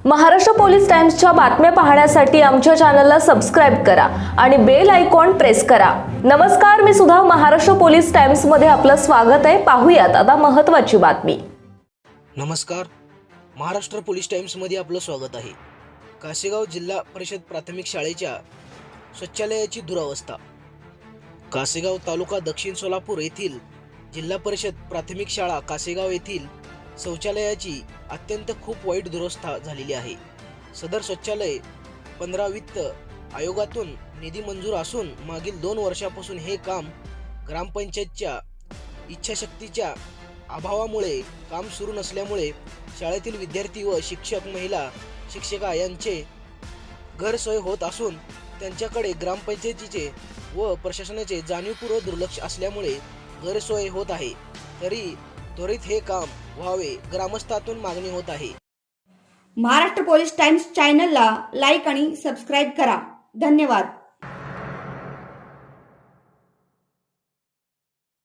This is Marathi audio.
महाराष्ट्र पोलीस टाइम्सच्या बातम्या पाहण्यासाठी आमच्या चॅनलला सबस्क्राइब करा आणि बेल आयकॉन प्रेस करा। नमस्कार, मी सुधा, महाराष्ट्र पोलीस टाइम्स मध्ये आपलं स्वागत आहे। पाहूयात आता महत्त्वाची बातमी। नमस्कार, महाराष्ट्र पोलीस टाइम्स मध्ये आपलं स्वागत आहे। कासेगाव जिल्हा परिषद प्राथमिक शाळेच्या शौचालयाची दुरावस्था। कासेगाव तालुका दक्षिण सोलापूर येथील जिल्हा परिषद प्राथमिक शाळा कासेगाव येथील शौचालयाची अत्यंत खूप वाईट दुरवस्था झालेली आहे। सदर शौचालय 15 वित्त आयोगातून निधी मंजूर असून मागील 2 वर्षापासून हे काम ग्रामपंचायतच्या इच्छाशक्तीच्या अभावामुळे काम सुरू नसल्यामुळे शाळेतील विद्यार्थी व शिक्षक, महिला शिक्षिका यांचे गैरसोय होत असून त्यांच्याकडे ग्रामपंचायतीचे व प्रशासनाचे जाणीवपूर्वक दुर्लक्ष असल्यामुळे गैरसोय होत आहे। तरी त्वरित हे काम व्हावे ग्रामस्थातून मागणी होत आहे। महाराष्ट्र पोलीस टाइम्स चॅनलला लाईक आणि सबस्क्राइब करा। धन्यवाद।